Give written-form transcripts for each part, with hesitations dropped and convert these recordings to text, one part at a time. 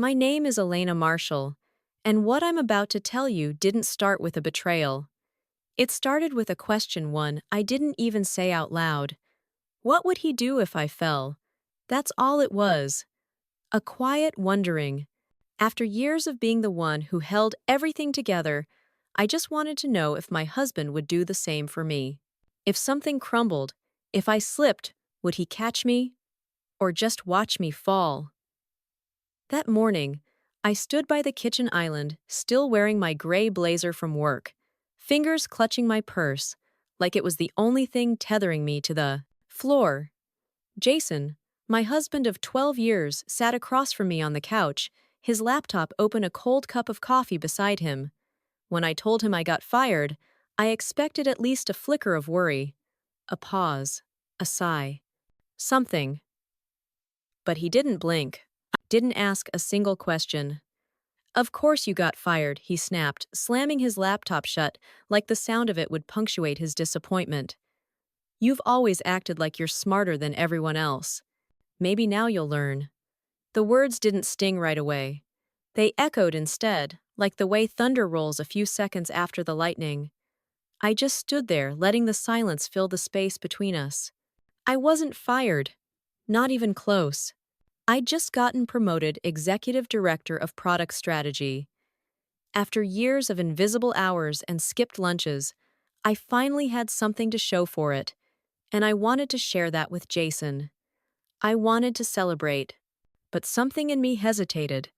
My name is Elena Marshall, and what I'm about to tell you didn't start with a betrayal. It started with a question one I didn't even say out loud. What would he do if I fell? That's all it was. A quiet wondering. After years of being the one who held everything together, I just wanted to know if my husband would do the same for me. If something crumbled, if I slipped, would he catch me? Or just watch me fall? That morning, I stood by the kitchen island, still wearing my gray blazer from work, fingers clutching my purse, like it was the only thing tethering me to the floor. Jason, my husband of 12 years, sat across from me on the couch, his laptop open, a cold cup of coffee beside him. When I told him I got fired, I expected at least a flicker of worry, a pause, a sigh, something. But he didn't blink, didn't ask a single question. Of course you got fired, he snapped, slamming his laptop shut like the sound of it would punctuate his disappointment. You've always acted like you're smarter than everyone else. Maybe now you'll learn. The words didn't sting right away. They echoed instead, like the way thunder rolls a few seconds after the lightning. I just stood there, letting the silence fill the space between us. I wasn't fired. Not even close. I'd just gotten promoted executive director of product strategy. After years of invisible hours and skipped lunches, I finally had something to show for it, and I wanted to share that with Jason. I wanted to celebrate, but something in me hesitated.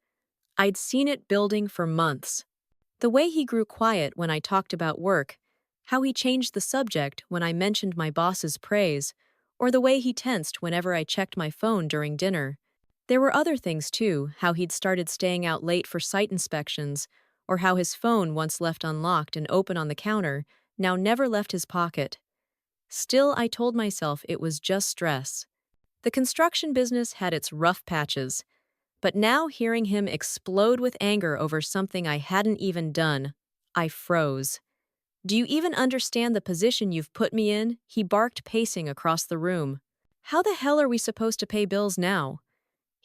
I'd seen it building for months. The way he grew quiet when I talked about work, how he changed the subject when I mentioned my boss's praise, or the way he tensed whenever I checked my phone during dinner. There were other things too, how he'd started staying out late for site inspections, or how his phone, once left unlocked and open on the counter, now never left his pocket. Still, I told myself it was just stress. The construction business had its rough patches, but now hearing him explode with anger over something I hadn't even done, I froze. Do you even understand the position you've put me in? He barked, pacing across the room. How the hell are we supposed to pay bills now?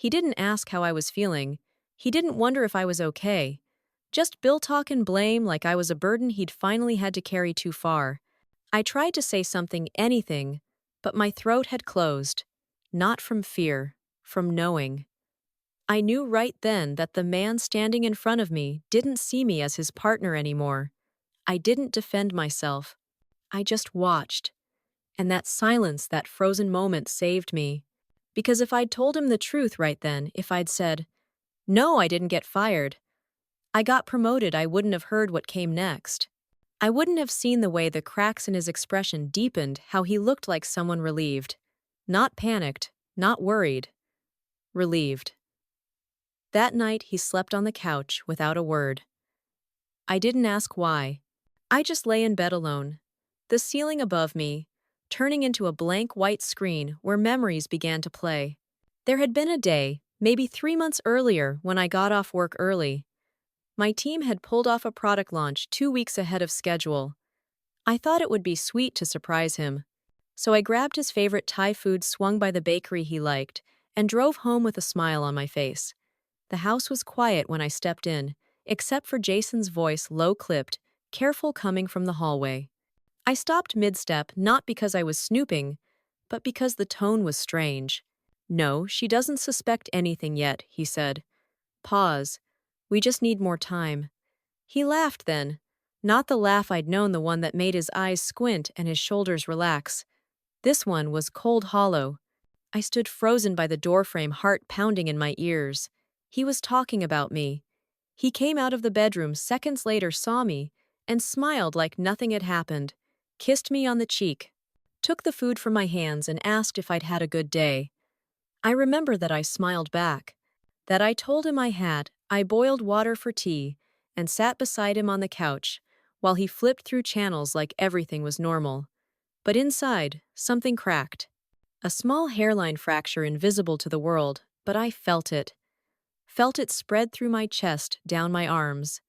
He didn't ask how I was feeling. He didn't wonder if I was okay. Just bill talk and blame like I was a burden he'd finally had to carry too far. I tried to say something, anything, but my throat had closed. Not from fear, from knowing. I knew right then that the man standing in front of me didn't see me as his partner anymore. I didn't defend myself. I just watched. And that silence, that frozen moment saved me. Because if I'd told him the truth right then, if I'd said, "No, I didn't get fired. I got promoted," I wouldn't have heard what came next. I wouldn't have seen the way the cracks in his expression deepened, how he looked like someone relieved. Not panicked, not worried. Relieved. That night, he slept on the couch without a word. I didn't ask why. I just lay in bed alone. The ceiling above me, turning into a blank white screen where memories began to play. There had been a day, maybe 3 months earlier, when I got off work early. My team had pulled off a product launch 2 weeks ahead of schedule. I thought it would be sweet to surprise him. So I grabbed his favorite Thai food swung by the bakery he liked and drove home with a smile on my face. The house was quiet when I stepped in, except for Jason's voice, low-clipped, careful, coming from the hallway. I stopped mid-step, not because I was snooping, but because the tone was strange. "No, she doesn't suspect anything yet," he said. Pause. "We just need more time." He laughed then. Not the laugh I'd known, the one that made his eyes squint and his shoulders relax. This one was cold, hollow. I stood frozen by the doorframe, heart pounding in my ears. He was talking about me. He came out of the bedroom seconds later, saw me, and smiled like nothing had happened, kissed me on the cheek, took the food from my hands and asked if I'd had a good day. I remember that I smiled back, that I told him I had. I boiled water for tea and sat beside him on the couch while he flipped through channels like everything was normal. But inside, something cracked. A small hairline fracture invisible to the world, but I felt it. Felt it spread through my chest, down my arms.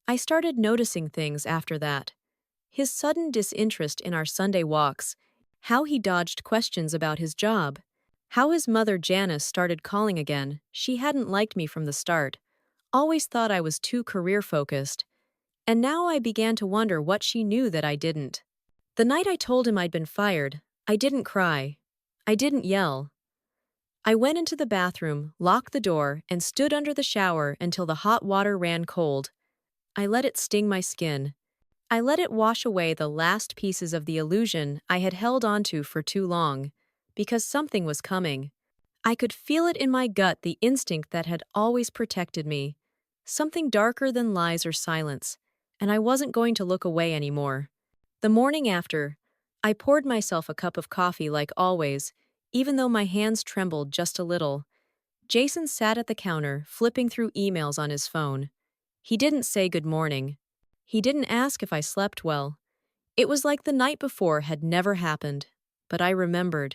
I started noticing things after that. His sudden disinterest in our Sunday walks, how he dodged questions about his job, How his mother Janice started calling again. She hadn't liked me from the start, always thought I was too career-focused, and now I began to wonder what she knew that I didn't. The night I told him I'd been fired, I didn't cry. I didn't yell. I went into the bathroom, locked the door, and stood under the shower until the hot water ran cold. I let it sting my skin. I let it wash away the last pieces of the illusion I had held onto for too long, because something was coming. I could feel it in my gut, the instinct that had always protected me. Something darker than lies or silence, and I wasn't going to look away anymore. The morning after, I poured myself a cup of coffee like always, even though my hands trembled just a little. Jason sat at the counter, flipping through emails on his phone. He didn't say good morning. He didn't ask if I slept well. It was like the night before had never happened. But I remembered.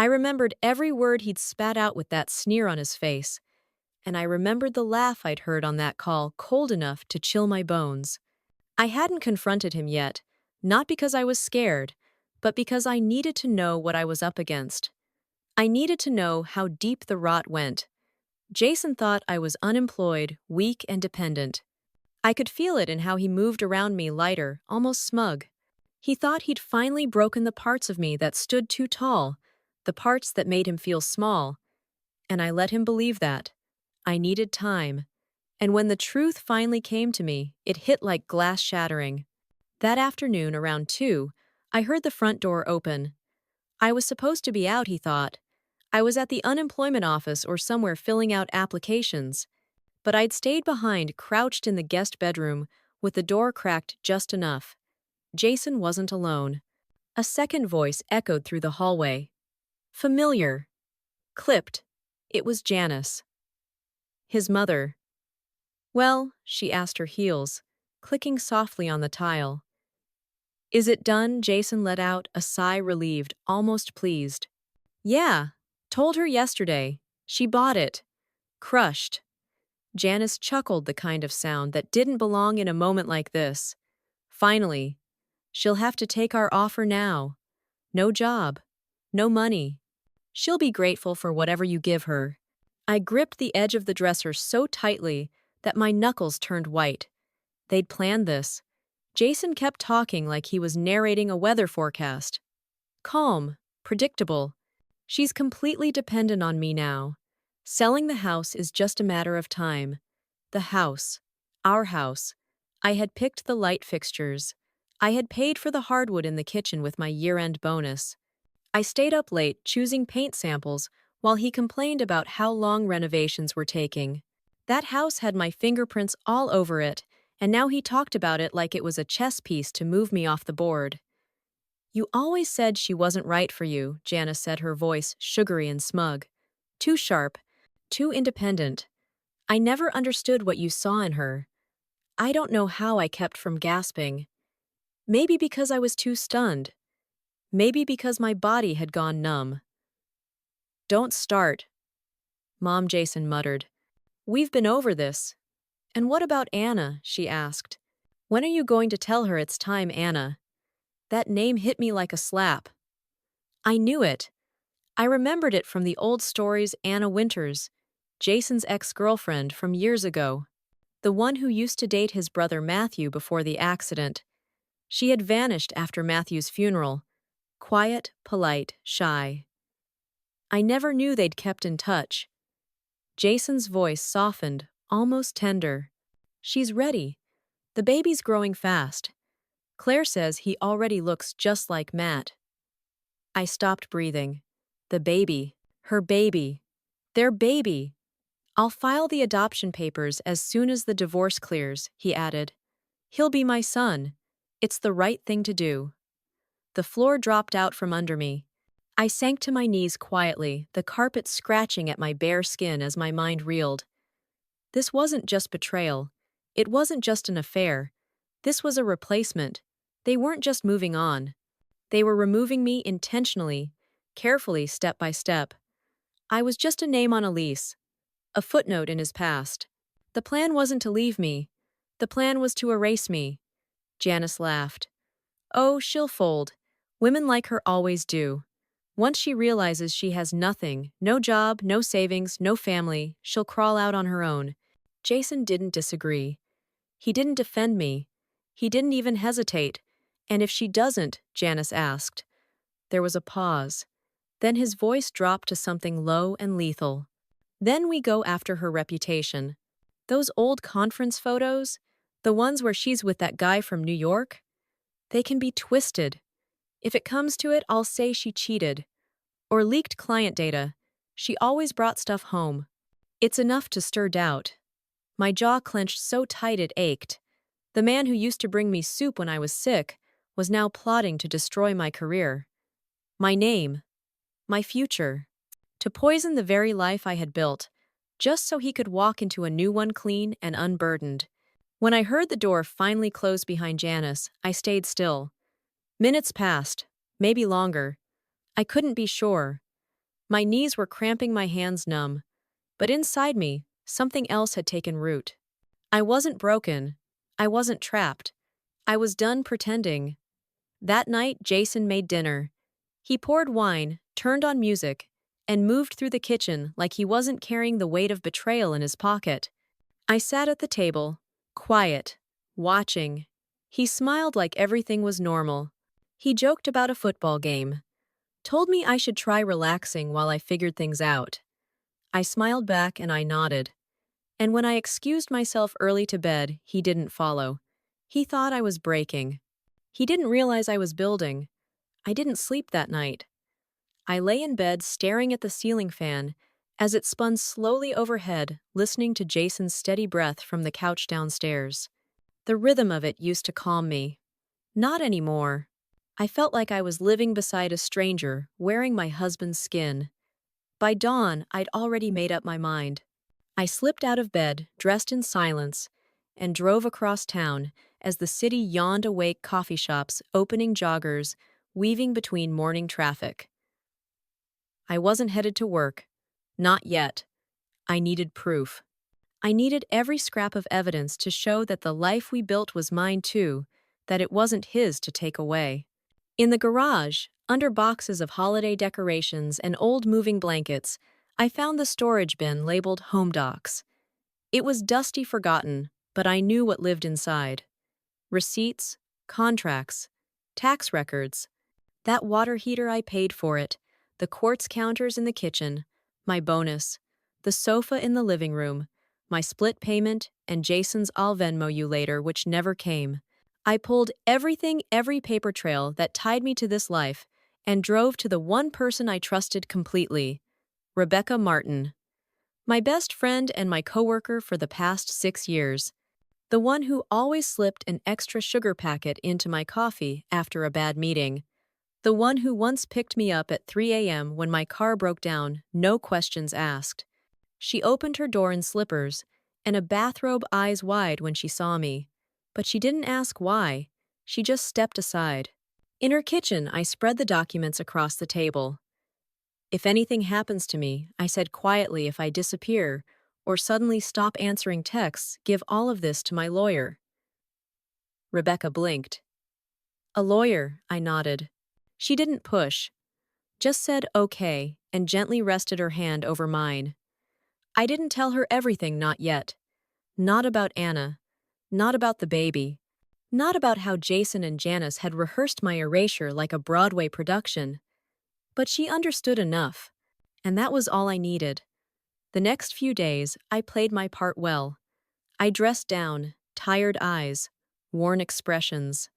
I remembered every word he'd spat out with that sneer on his face. And I remembered the laugh I'd heard on that call, cold enough to chill my bones. I hadn't confronted him yet, not because I was scared, but because I needed to know what I was up against. I needed to know how deep the rot went. Jason thought I was unemployed, weak, and dependent. I could feel it in how he moved around me, lighter, almost smug. He thought he'd finally broken the parts of me that stood too tall, the parts that made him feel small. And I let him believe that. I needed time. And when the truth finally came to me, it hit like glass shattering. That afternoon, around 2, I heard the front door open. I was supposed to be out, he thought. I was at the unemployment office or somewhere filling out applications. But I'd stayed behind, crouched in the guest bedroom, with the door cracked just enough. Jason wasn't alone. A second voice echoed through the hallway. Familiar. Clipped. It was Janice. His mother. Well, she asked her heels, clicking softly on the tile. Is it done? Jason let out a sigh, relieved, almost pleased. Yeah. Told her yesterday. She bought it. Crushed. Janice chuckled, the kind of sound that didn't belong in a moment like this. Finally. She'll have to take our offer now. No job. No money. She'll be grateful for whatever you give her. I gripped the edge of the dresser so tightly that my knuckles turned white. They'd planned this. Jason kept talking like he was narrating a weather forecast. Calm. Predictable. She's completely dependent on me now. Selling the house is just a matter of time. The house. Our house. I had picked the light fixtures. I had paid for the hardwood in the kitchen with my year-end bonus. I stayed up late choosing paint samples while he complained about how long renovations were taking. That house had my fingerprints all over it, and now he talked about it like it was a chess piece to move me off the board. You always said she wasn't right for you, Janice said, her voice sugary and smug. Too sharp. Too independent. I never understood what you saw in her. I don't know how I kept from gasping. Maybe because I was too stunned. Maybe because my body had gone numb. Don't start, Mom, Jason muttered. We've been over this. And what about Anna? She asked. When are you going to tell her it's time, Anna? That name hit me like a slap. I knew it. I remembered it from the old stories. Anna Winters, Jason's ex-girlfriend from years ago. The one who used to date his brother Matthew before the accident. She had vanished after Matthew's funeral. Quiet, polite, shy. I never knew they'd kept in touch. Jason's voice softened, almost tender. She's ready. The baby's growing fast. Claire says he already looks just like Matt. I stopped breathing. The baby. Her baby. Their baby. I'll file the adoption papers as soon as the divorce clears, he added. He'll be my son. It's the right thing to do. The floor dropped out from under me. I sank to my knees quietly, the carpet scratching at my bare skin as my mind reeled. This wasn't just betrayal. It wasn't just an affair. This was a replacement. They weren't just moving on. They were removing me intentionally, carefully, step by step. I was just a name on a lease, a footnote in his past. The plan wasn't to leave me. The plan was to erase me. Janice laughed. Oh, she'll fold. Women like her always do. Once she realizes she has nothing, no job, no savings, no family, she'll crawl out on her own. Jason didn't disagree. He didn't defend me. He didn't even hesitate. And if she doesn't, Janice asked. There was a pause. Then his voice dropped to something low and lethal. Then we go after her reputation. Those old conference photos, the ones where she's with that guy from New York, they can be twisted. If it comes to it, I'll say she cheated. Or leaked client data. She always brought stuff home. It's enough to stir doubt. My jaw clenched so tight it ached. The man who used to bring me soup when I was sick was now plotting to destroy my career. My name. My future. To poison the very life I had built, just so he could walk into a new one clean and unburdened. When I heard the door finally close behind Janice, I stayed still. Minutes passed, maybe longer. I couldn't be sure. My knees were cramping, my hands numb. But inside me, something else had taken root. I wasn't broken. I wasn't trapped. I was done pretending. That night, Jason made dinner. He poured wine, turned on music, and moved through the kitchen like he wasn't carrying the weight of betrayal in his pocket. I sat at the table, quiet, watching. He smiled like everything was normal. He joked about a football game. Told me I should try relaxing while I figured things out. I smiled back and I nodded. And when I excused myself early to bed, he didn't follow. He thought I was breaking. He didn't realize I was building. I didn't sleep that night. I lay in bed staring at the ceiling fan as it spun slowly overhead, listening to Jason's steady breath from the couch downstairs. The rhythm of it used to calm me. Not anymore. I felt like I was living beside a stranger, wearing my husband's skin. By dawn, I'd already made up my mind. I slipped out of bed, dressed in silence, and drove across town as the city yawned awake, coffee shops, opening, joggers, weaving between morning traffic. I wasn't headed to work. Not yet. I needed proof. I needed every scrap of evidence to show that the life we built was mine too, that it wasn't his to take away. In the garage, under boxes of holiday decorations and old moving blankets, I found the storage bin labeled Home Docs. It was dusty, forgotten, but I knew what lived inside. Receipts, contracts, tax records. That water heater, I paid for it. The quartz counters in the kitchen, my bonus, the sofa in the living room, my split payment, and Jason's "I'll Venmo you later," which never came. I pulled everything, every paper trail that tied me to this life, and drove to the one person I trusted completely, Rebecca Martin. My best friend and my coworker for the past 6 years. The one who always slipped an extra sugar packet into my coffee after a bad meeting. The one who once picked me up at 3 a.m. when my car broke down, no questions asked. She opened her door in slippers and a bathrobe, eyes wide when she saw me. But she didn't ask why. She just stepped aside. In her kitchen, I spread the documents across the table. If anything happens to me, I said quietly, if I disappear or suddenly stop answering texts, give all of this to my lawyer. Rebecca blinked. A lawyer, I nodded. She didn't push, just said okay, and gently rested her hand over mine. I didn't tell her everything, not yet. Not about Anna. Not about the baby. Not about how Jason and Janice had rehearsed my erasure like a Broadway production. But she understood enough, and that was all I needed. The next few days, I played my part well. I dressed down, tired eyes, worn expressions.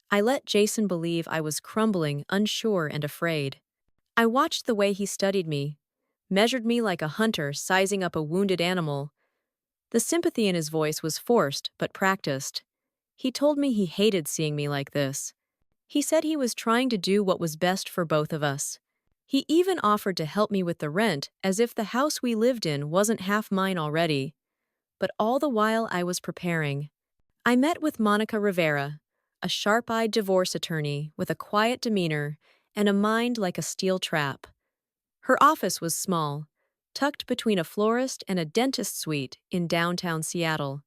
I let Jason believe I was crumbling, unsure and afraid. I watched the way he studied me, measured me like a hunter sizing up a wounded animal. The sympathy in his voice was forced but practiced. He told me he hated seeing me like this. He said he was trying to do what was best for both of us. He even offered to help me with the rent, as if the house we lived in wasn't half mine already. But all the while I was preparing. I met with Monica Rivera, a sharp-eyed divorce attorney with a quiet demeanor and a mind like a steel trap. Her office was small, tucked between a florist and a dentist suite in downtown Seattle.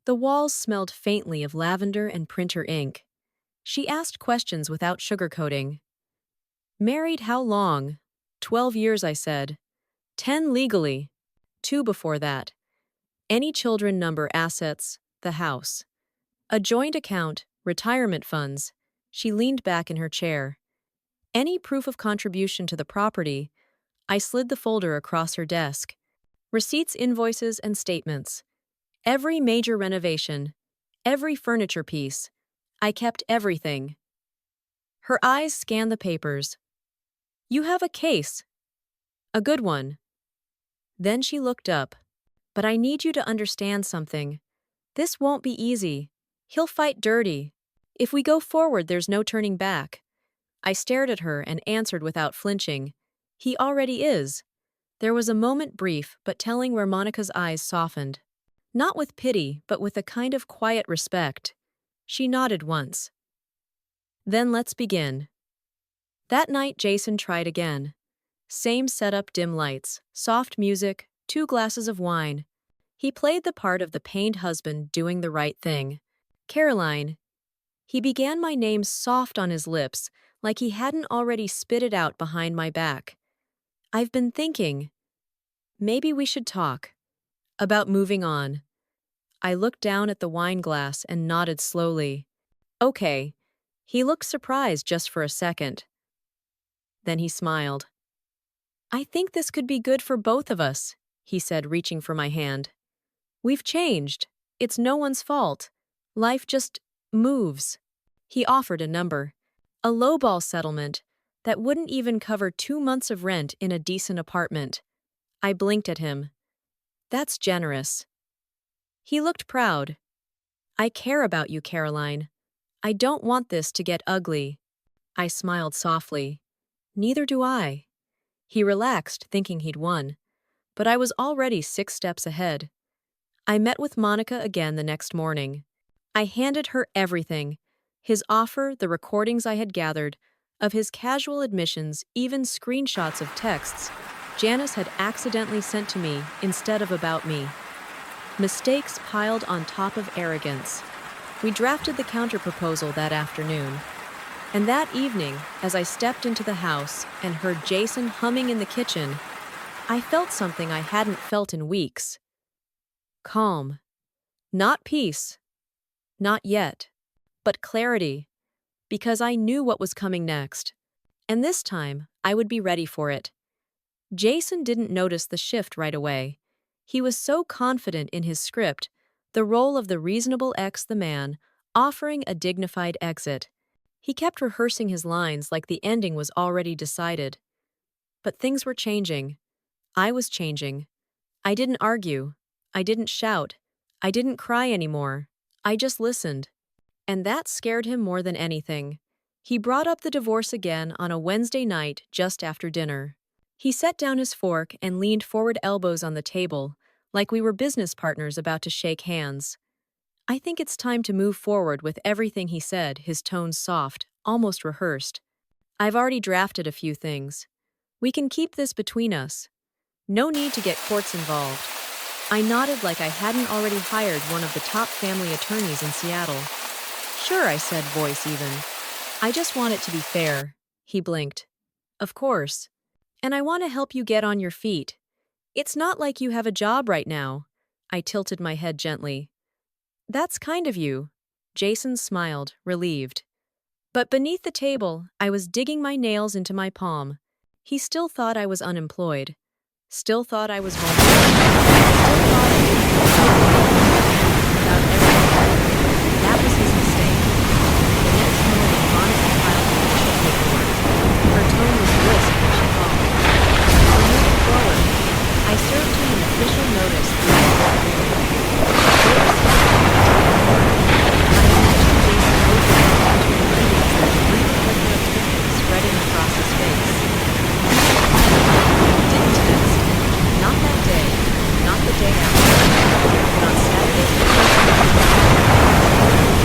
The walls smelled faintly of lavender and printer ink. She asked questions without sugarcoating. Married how long? 12 years, I said. 10 legally. 2 before that. Any children number assets, the house. A joint account, retirement funds. She leaned back in her chair. Any proof of contribution to the property. I slid the folder across her desk. Receipts, invoices, and statements. Every major renovation. Every furniture piece. I kept everything. Her eyes scanned the papers. You have a case. A good one. Then she looked up. But I need you to understand something. This won't be easy. He'll fight dirty. If we go forward, there's no turning back. I stared at her and answered without flinching. He already is. There was a moment brief but telling where Monica's eyes softened. Not with pity, but with a kind of quiet respect. She nodded once. Then let's begin. That night Jason tried again. Same setup, dim lights, soft music, 2 glasses of wine. He played the part of the pained husband doing the right thing. Caroline. He began my name soft on his lips, like he hadn't already spit it out behind my back. I've been thinking. Maybe we should talk. About moving on. I looked down at the wine glass and nodded slowly. Okay. He looked surprised just for a second. Then he smiled. I think this could be good for both of us, he said, reaching for my hand. We've changed. It's no one's fault. Life just moves. He offered a number. A lowball settlement that wouldn't even cover 2 months of rent in a decent apartment. I blinked at him. That's generous. He looked proud. I care about you, Caroline. I don't want this to get ugly. I smiled softly. Neither do I. He relaxed, thinking he'd won. But I was already 6 steps ahead. I met with Monica again the next morning. I handed her everything. His offer, the recordings I had gathered, of his casual admissions, even screenshots of texts Janice had accidentally sent to me instead of about me. Mistakes piled on top of arrogance. We drafted the counterproposal that afternoon. And that evening, as I stepped into the house and heard Jason humming in the kitchen, I felt something I hadn't felt in weeks. Calm. Not peace. Not yet. But clarity. Because I knew what was coming next. And this time, I would be ready for it. Jason didn't notice the shift right away. He was so confident in his script, the role of the reasonable the man, offering a dignified exit. He kept rehearsing his lines like the ending was already decided. But things were changing. I was changing. I didn't argue. I didn't shout. I didn't cry anymore. I just listened. And that scared him more than anything. He brought up the divorce again on a Wednesday night just after dinner. He set down his fork and leaned forward, elbows on the table, like we were business partners about to shake hands. I think it's time to move forward with everything, he said, his tone soft, almost rehearsed. I've already drafted a few things. We can keep this between us. No need to get courts involved. I nodded like I hadn't already hired one of the top family attorneys in Seattle. Sure, I said, voice even. I just want it to be fair. He blinked. Of course. And I want to help you get on your feet. It's not like you have a job right now. I tilted my head gently. That's kind of you. Jason smiled, relieved. But beneath the table, I was digging my nails into my palm. He still thought I was unemployed. Still thought I was vulnerable. Still thought I didn't without everything. That was his mistake. The next morning, Monica filed the official paperwork. Her tone was brisk when she called. We're moving forward. I served him an official notice through the court agreement. Spreading across his face. He didn't test. Not that day. Not the day after. But on Saturday,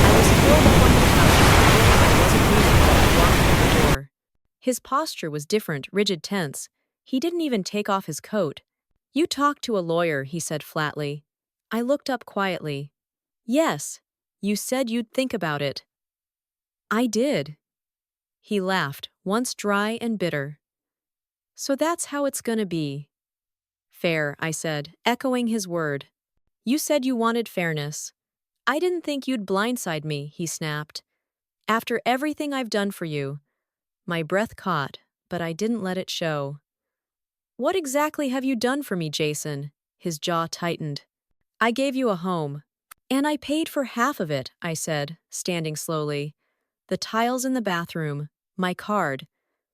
I was curled up on the couch, feeling I wasn't moving when I walked through the door. His posture was different, rigid, tense. He didn't even take off his coat. You talked to a lawyer, he said flatly. I looked up quietly. Yes. You said you'd think about it. I did. He laughed, once dry and bitter. So that's how it's gonna be. Fair, I said, echoing his word. You said you wanted fairness. I didn't think you'd blindside me, he snapped. After everything I've done for you. My breath caught, but I didn't let it show. What exactly have you done for me, Jason? His jaw tightened. I gave you a home. And I paid for half of it, I said, standing slowly. The tiles in the bathroom, my card,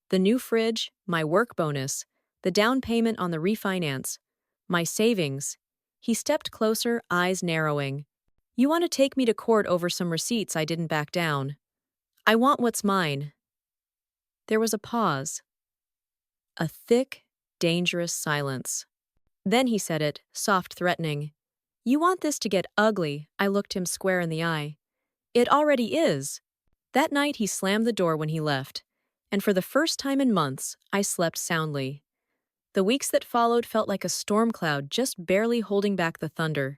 the new fridge, my work bonus, the down payment on the refinance, my savings. He stepped closer, eyes narrowing. You want to take me to court over some receipts I didn't back down. I want what's mine. There was a pause. A thick, dangerous silence. Then he said it, soft, threatening. You want this to get ugly, I looked him square in the eye. It already is. That night he slammed the door when he left, and for the first time in months, I slept soundly. The weeks that followed felt like a storm cloud just barely holding back the thunder.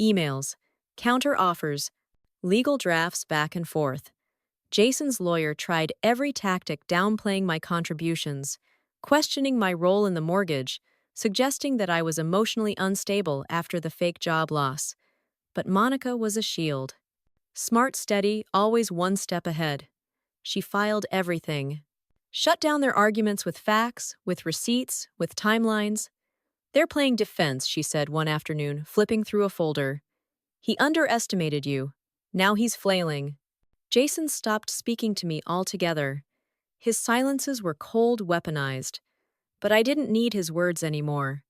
Emails, counter offers, legal drafts back and forth. Jason's lawyer tried every tactic, downplaying my contributions, questioning my role in the mortgage, suggesting that I was emotionally unstable after the fake job loss. But Monica was a shield. Smart, steady, always one step ahead. She filed everything. Shut down their arguments with facts, with receipts, with timelines. They're playing defense, she said one afternoon, flipping through a folder. He underestimated you. Now he's flailing. Jason stopped speaking to me altogether. His silences were cold, weaponized. But I didn't need his words anymore.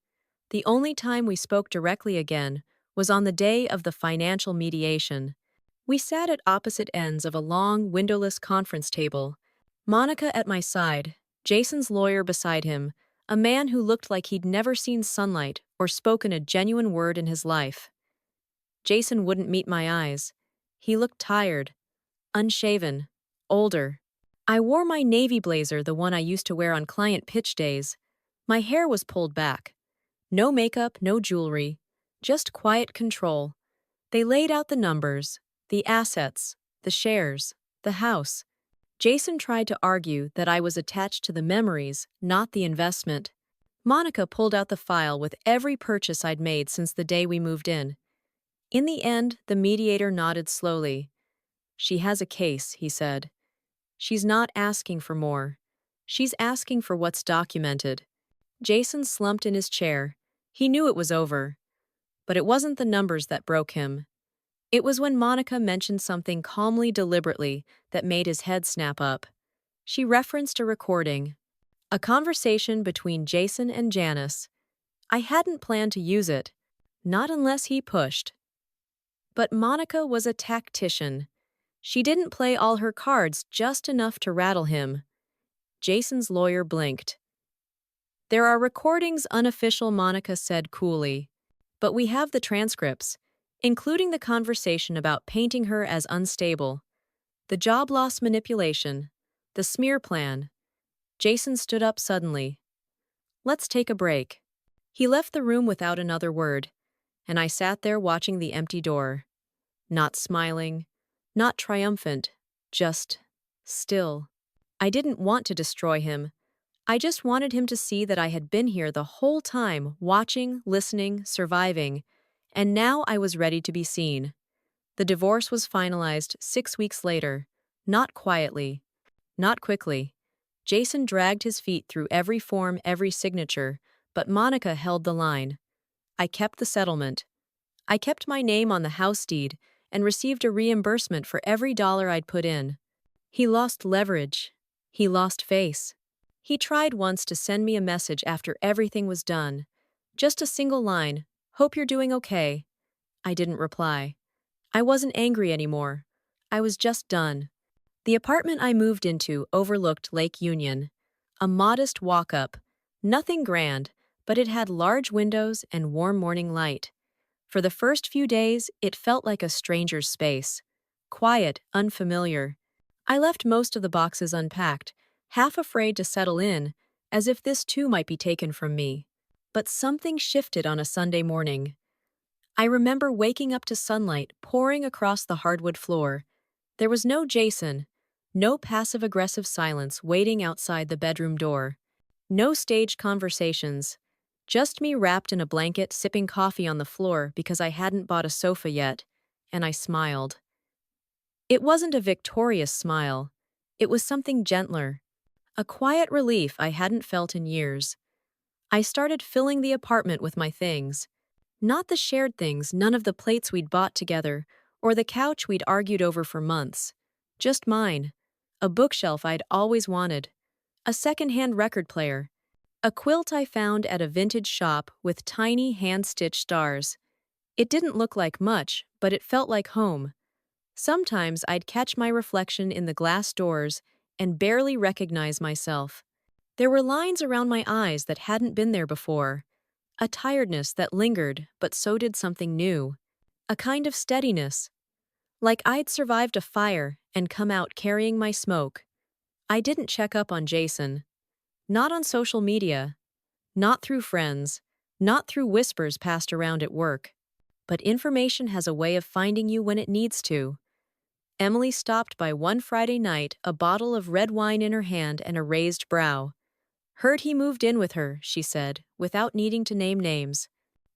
The only time we spoke directly again was on the day of the financial mediation. We sat at opposite ends of a long, windowless conference table. Monica at my side, Jason's lawyer beside him, a man who looked like he'd never seen sunlight or spoken a genuine word in his life. Jason wouldn't meet my eyes. He looked tired, unshaven, older. I wore my navy blazer, the one I used to wear on client pitch days. My hair was pulled back. No makeup, no jewelry, just quiet control. They laid out the numbers, the assets, the shares, the house. Jason tried to argue that I was attached to the memories, not the investment. Monica pulled out the file with every purchase I'd made since the day we moved in. In the end, the mediator nodded slowly. She has a case, he said. She's not asking for more. She's asking for what's documented. Jason slumped in his chair. He knew it was over. But it wasn't the numbers that broke him. It was when Monica mentioned something calmly, deliberately, that made his head snap up. She referenced a recording. A conversation between Jason and Janice. I hadn't planned to use it. Not unless he pushed. But Monica was a tactician. She didn't play all her cards, just enough to rattle him. Jason's lawyer blinked. There are recordings, unofficial, Monica said coolly. But we have the transcripts, including the conversation about painting her as unstable, the job loss manipulation, the smear plan. Jason stood up suddenly. Let's take a break. He left the room without another word, and I sat there watching the empty door. Not smiling, not triumphant, just still. I didn't want to destroy him. I just wanted him to see that I had been here the whole time, watching, listening, surviving, and now I was ready to be seen. The divorce was finalized 6 weeks later, not quietly, not quickly. Jason dragged his feet through every form, every signature, but Monica held the line. I kept the settlement. I kept my name on the house deed and received a reimbursement for every dollar I'd put in. He lost leverage. He lost face. He tried once to send me a message after everything was done. Just a single line, "Hope you're doing okay." I didn't reply. I wasn't angry anymore. I was just done. The apartment I moved into overlooked Lake Union. A modest walk-up. Nothing grand, but it had large windows and warm morning light. For the first few days, it felt like a stranger's space. Quiet, unfamiliar. I left most of the boxes unpacked, half afraid to settle in, as if this too might be taken from me. But something shifted on a Sunday morning. I remember waking up to sunlight pouring across the hardwood floor. There was no Jason, No passive-aggressive silence waiting outside the bedroom door. No staged conversations. Just me wrapped in a blanket sipping coffee on the floor because I hadn't bought a sofa yet, and I smiled. It wasn't a victorious smile. It was something gentler. A quiet relief I hadn't felt in years. I started filling the apartment with my things. Not the shared things, none of the plates we'd bought together, or the couch we'd argued over for months. Just mine. A bookshelf I'd always wanted. A secondhand record player. A quilt I found at a vintage shop with tiny hand-stitched stars. It didn't look like much, but it felt like home. Sometimes I'd catch my reflection in the glass doors and barely recognize myself. There were lines around my eyes that hadn't been there before. A tiredness that lingered, but so did something new. A kind of steadiness. Like I'd survived a fire and come out carrying my smoke. I didn't check up on Jason. Not on social media. Not through friends. Not through whispers passed around at work. But information has a way of finding you when it needs to. Emily stopped by one Friday night, a bottle of red wine in her hand and a raised brow. Heard he moved in with her, she said, without needing to name names.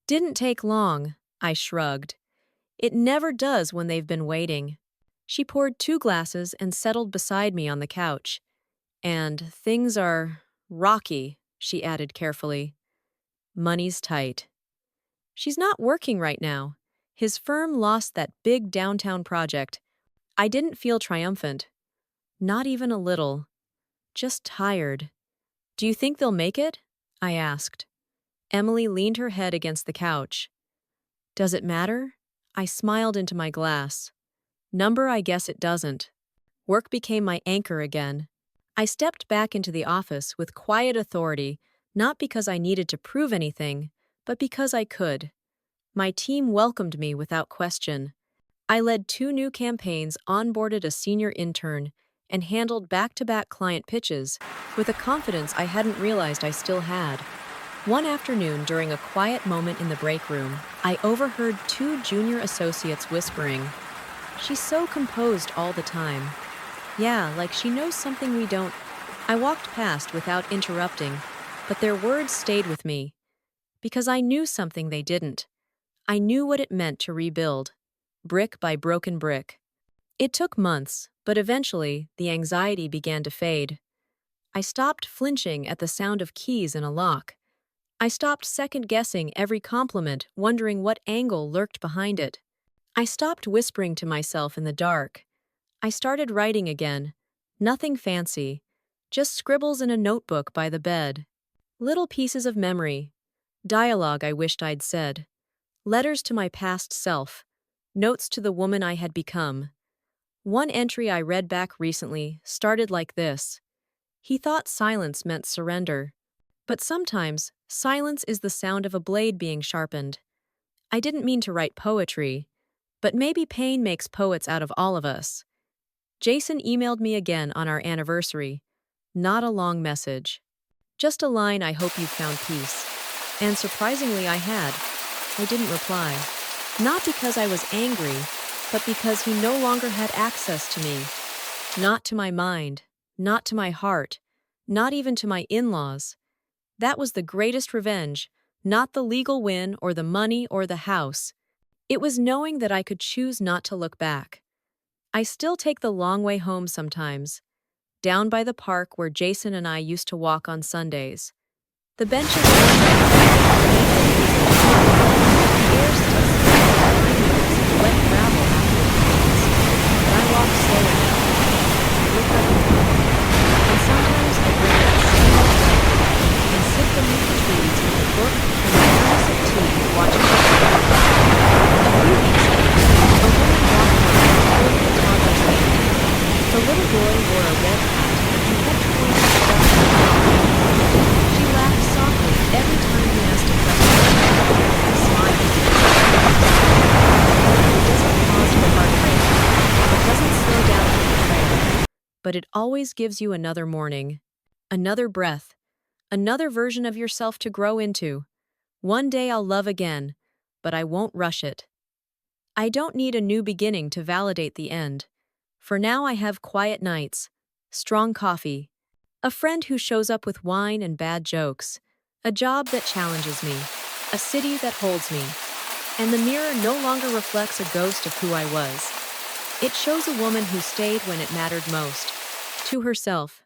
Didn't take long, I shrugged. It never does when they've been waiting. She poured 2 glasses and settled beside me on the couch. And things are rocky, she added carefully. Money's tight. She's not working right now. His firm lost that big downtown project. I didn't feel triumphant. Not even a little. Just tired. Do you think they'll make it? I asked. Emily leaned her head against the couch. Does it matter? I smiled into my glass. Number, I guess it doesn't. Work became my anchor again. I stepped back into the office with quiet authority, not because I needed to prove anything, but because I could. My team welcomed me without question. I led 2 new campaigns, onboarded a senior intern, and handled back-to-back client pitches with a confidence I hadn't realized I still had. One afternoon, during a quiet moment in the break room, I overheard 2 junior associates whispering, "She's so composed all the time." Yeah, like she knows something we don't. I walked past without interrupting, but their words stayed with me. Because I knew something they didn't. I knew what it meant to rebuild, brick by broken brick. It took months, but eventually the anxiety began to fade. I stopped flinching at the sound of keys in a lock. I stopped second-guessing every compliment, wondering what angle lurked behind it. I stopped whispering to myself in the dark. I started writing again. Nothing fancy. Just scribbles in a notebook by the bed. Little pieces of memory. Dialogue I wished I'd said. Letters to my past self. Notes to the woman I had become. One entry I read back recently started like this. He thought silence meant surrender. But sometimes, silence is the sound of a blade being sharpened. I didn't mean to write poetry, but maybe pain makes poets out of all of us. Jason emailed me again on our anniversary. Not a long message. Just a line, "I hope you found peace." And surprisingly, I had. I didn't reply. Not because I was angry, but because he no longer had access to me. Not to my mind, not to my heart, not even to my in-laws. That was the greatest revenge, not the legal win or the money or the house. It was knowing that I could choose not to look back. I still take the long way home sometimes, down by the park where Jason and I used to walk on Sundays. The benches are air still smells wet gravel after it rains. But I walk slowly now. I look up and down. And sometimes I bring that same back and sit beneath the trees with a book and a glass of tea, watching the sun. A few weeks ago, a woman walked by holding a toddler's hand. The little boy wore a red hat and he kept pointing stuff at the She laughed softly every time he asked a question. I smiled. It doesn't pause for heartbreak. It doesn't slow down for betrayal. But it always gives you another morning, another breath, another version of yourself to grow into. One day I'll love again, but I won't rush it. I don't need a new beginning to validate the end. For now, I have quiet nights, strong coffee, a friend who shows up with wine and bad jokes, a job that challenges me, a city that holds me, and the mirror no longer reflects a ghost of who I was. It shows a woman who stayed when it mattered most, to herself.